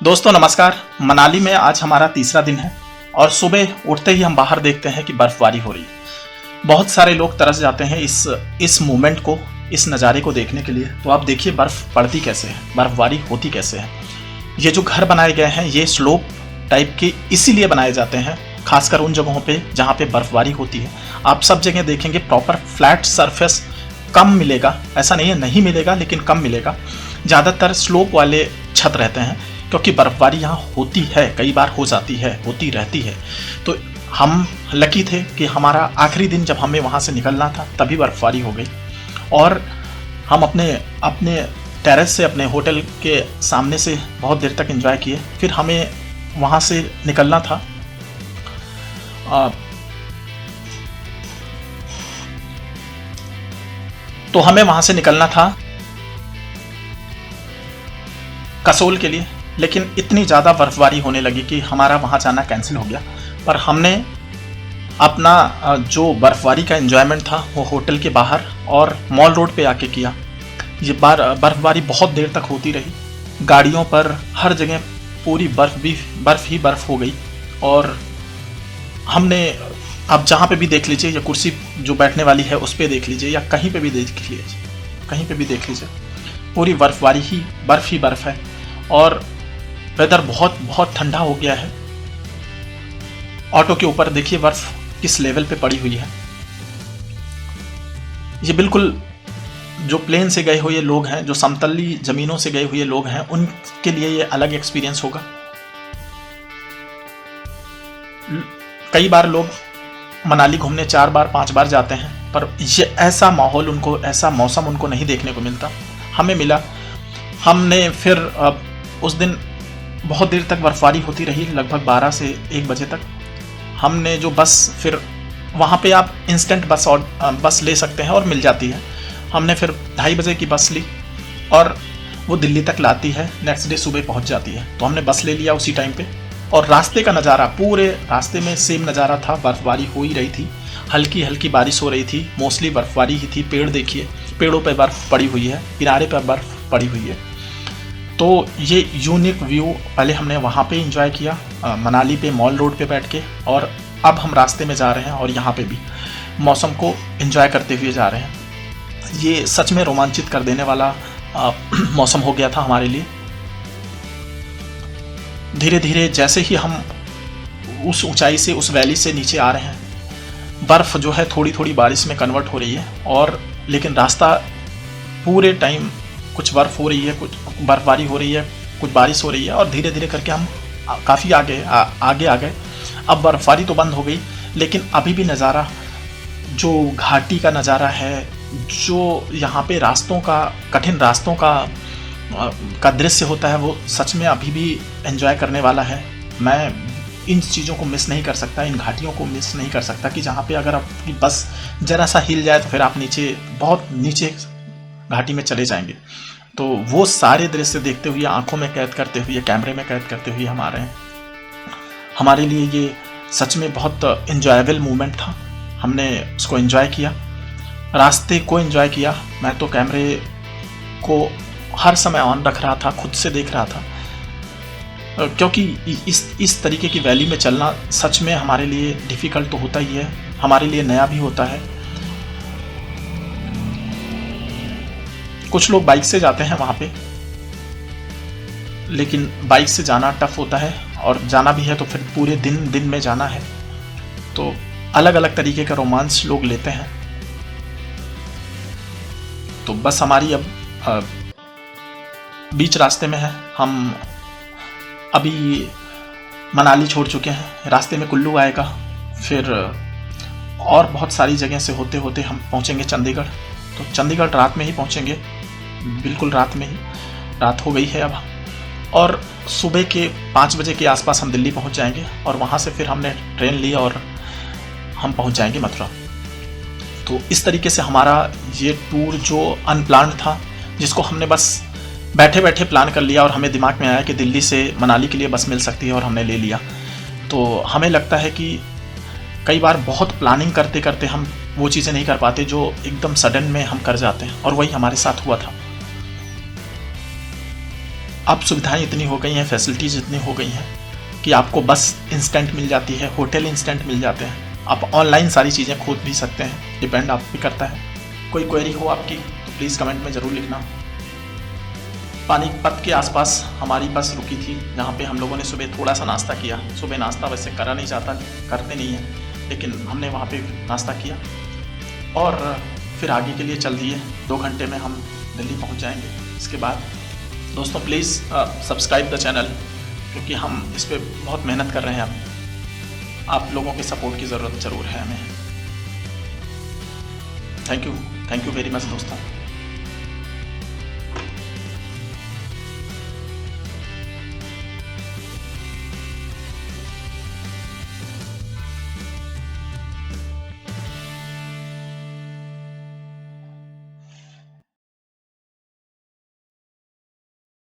दोस्तों नमस्कार। मनाली में आज हमारा तीसरा दिन है और सुबह उठते ही हम बाहर देखते हैं कि बर्फबारी हो रही है। बहुत सारे लोग तरस जाते हैं इस मोमेंट को, इस नज़ारे को देखने के लिए। तो आप देखिए बर्फ़ पड़ती कैसे है, बर्फबारी होती कैसे है। ये जो घर बनाए गए हैं ये स्लोप टाइप के इसीलिए बनाए जाते हैं, खासकर उन जगहों पे जहाँ पे बर्फबारी होती है। आप सब जगह देखेंगे प्रॉपर फ्लैट सरफेस कम मिलेगा, ऐसा नहीं है नहीं मिलेगा, लेकिन कम मिलेगा। ज़्यादातर स्लोप वाले छत रहते हैं क्योंकि बर्फबारी यहाँ होती है, कई बार हो जाती है, होती रहती है। तो हम लकी थे कि हमारा आखिरी दिन जब हमें वहाँ से निकलना था तभी बर्फबारी हो गई और हम अपने टेरेस से, अपने होटल के सामने से बहुत देर तक एंजॉय किए। फिर हमें वहाँ से निकलना था तो हमें वहाँ से निकलना था कसोल के लिए, लेकिन इतनी ज़्यादा बर्फबारी होने लगी कि हमारा वहाँ जाना कैंसिल हो गया। पर हमने अपना जो बर्फबारी का एंजॉयमेंट था वो होटल के बाहर और मॉल रोड पे आके किया। ये बर्फबारी बहुत देर तक होती रही, गाड़ियों पर हर जगह पूरी बर्फ़ ही बर्फ़ हो गई। और हमने, आप जहाँ पे भी देख लीजिए, या कुर्सी जो बैठने वाली है उस पर देख लीजिए, या कहीं पे भी देख लीजिए, पूरी बर्फबारी ही बर्फ़ है। और वेदर बहुत बहुत ठंडा हो गया है। ऑटो के ऊपर देखिए बर्फ किस लेवल पे पड़ी हुई है। ये बिल्कुल जो प्लेन से गए हुए लोग हैं, जो समतली ज़मीनों से गए हुए लोग हैं, उनके लिए ये अलग एक्सपीरियंस होगा। कई बार लोग मनाली घूमने 4 बार 5 बार जाते हैं, पर ये ऐसा माहौल उनको, ऐसा मौसम उनको नहीं देखने को मिलता। हमें मिला। हमने फिर उस दिन बहुत देर तक बर्फबारी होती रही, लगभग 12 से 1 बजे तक। हमने जो बस, फिर वहाँ पे आप इंस्टेंट बस ले सकते हैं और मिल जाती है। हमने फिर 2:30 बजे की बस ली और वो दिल्ली तक लाती है, नेक्स्ट डे सुबह पहुँच जाती है। तो हमने बस ले लिया उसी टाइम पे। और रास्ते का नज़ारा, पूरे रास्ते में सेम नज़ारा था, बर्फबारी हो ही रही थी, हल्की हल्की बारिश हो रही थी, मोस्टली बर्फबारी ही थी। पेड़ देखिए, पेड़ों पे बर्फ़ पड़ी हुई है, किनारे पर बर्फ़ पड़ी हुई है। तो ये यूनिक व्यू पहले हमने वहाँ पे एंजॉय किया, मनाली पे मॉल रोड पे बैठ के। और अब हम रास्ते में जा रहे हैं और यहाँ पे भी मौसम को एंजॉय करते हुए जा रहे हैं। ये सच में रोमांचित कर देने वाला मौसम हो गया था हमारे लिए। धीरे धीरे जैसे ही हम उस ऊंचाई से, उस वैली से नीचे आ रहे हैं, बर्फ़ जो है थोड़ी थोड़ी बारिश में कन्वर्ट हो रही है। और लेकिन रास्ता पूरे टाइम कुछ बर्फ़ हो रही है, कुछ बर्फबारी हो रही है, कुछ बारिश हो रही है, और धीरे धीरे करके हम काफ़ी आगे आ गए। अब बर्फबारी तो बंद हो गई, लेकिन अभी भी नज़ारा, जो घाटी का नज़ारा है, जो यहाँ पे रास्तों का, कठिन रास्तों का दृश्य होता है, वो सच में अभी भी एंजॉय करने वाला है। मैं इन चीज़ों को मिस नहीं कर सकता, इन घाटियों को मिस नहीं कर सकता कि जहाँ पे अगर आपकी बस ज़रा सा हिल जाए तो फिर आप नीचे, बहुत नीचे घाटी में चले जाएंगे। तो वो सारे दृश्य देखते हुए, आंखों में कैद करते हुए, कैमरे में कैद करते हुए हम आ रहे हैं। हमारे लिए ये सच में बहुत एंजॉयबल मोमेंट था। हमने उसको एंजॉय किया, रास्ते को एंजॉय किया। मैं तो कैमरे को हर समय ऑन रख रहा था, खुद से देख रहा था, क्योंकि इस तरीके की वैली में चलना सच में हमारे लिए डिफ़िकल्ट तो होता ही है, हमारे लिए नया भी होता है। कुछ लोग बाइक से जाते हैं वहाँ पे, लेकिन बाइक से जाना टफ होता है, और जाना भी है तो फिर पूरे दिन में जाना है। तो अलग अलग तरीके का रोमांस लोग लेते हैं। तो बस हमारी अब बीच रास्ते में है। हम अभी मनाली छोड़ चुके हैं, रास्ते में कुल्लू आएगा, फिर और बहुत सारी जगह से होते होते हम पहुँचेंगे चंडीगढ़। तो चंडीगढ़ रात में ही पहुँचेंगे, बिल्कुल रात में ही, रात हो गई है अब। और सुबह के 5 बजे के आसपास हम दिल्ली पहुंच जाएंगे, और वहां से फिर हमने ट्रेन ली और हम पहुंच जाएंगे मथुरा। तो इस तरीके से हमारा ये टूर जो अनप्लान्ड था, जिसको हमने बस बैठे बैठे प्लान कर लिया, और हमें दिमाग में आया कि दिल्ली से मनाली के लिए बस मिल सकती है और हमने ले लिया। तो हमें लगता है कि कई बार बहुत प्लानिंग करते करते हम वो चीज़ें नहीं कर पाते जो एकदम सडन में हम कर जाते हैं, और वही हमारे साथ हुआ था। अब सुविधाएं इतनी हो गई हैं, फैसिलिटीज़ इतनी हो गई हैं कि आपको बस इंस्टेंट मिल जाती है, होटल इंस्टेंट मिल जाते हैं, आप ऑनलाइन सारी चीज़ें खोज भी सकते हैं, डिपेंड आप पे करता है। कोई क्वेरी हो आपकी तो प्लीज़ कमेंट में ज़रूर लिखना। पानीपत के आसपास हमारी बस रुकी थी, जहाँ पे हम लोगों ने सुबह थोड़ा सा नाश्ता किया। सुबह नाश्ता वैसे करा नहीं जाता, करते नहीं हैं, लेकिन हमने वहाँ पे नाश्ता किया और फिर आगे के लिए चल दिए। 2 घंटे में हम दिल्ली पहुँच जाएंगे। इसके बाद दोस्तों प्लीज़ सब्सक्राइब द चैनल, क्योंकि हम इस पर बहुत मेहनत कर रहे हैं। अब आप लोगों के सपोर्ट की ज़रूरत ज़रूर है हमें। थैंक यू वेरी मच दोस्तों।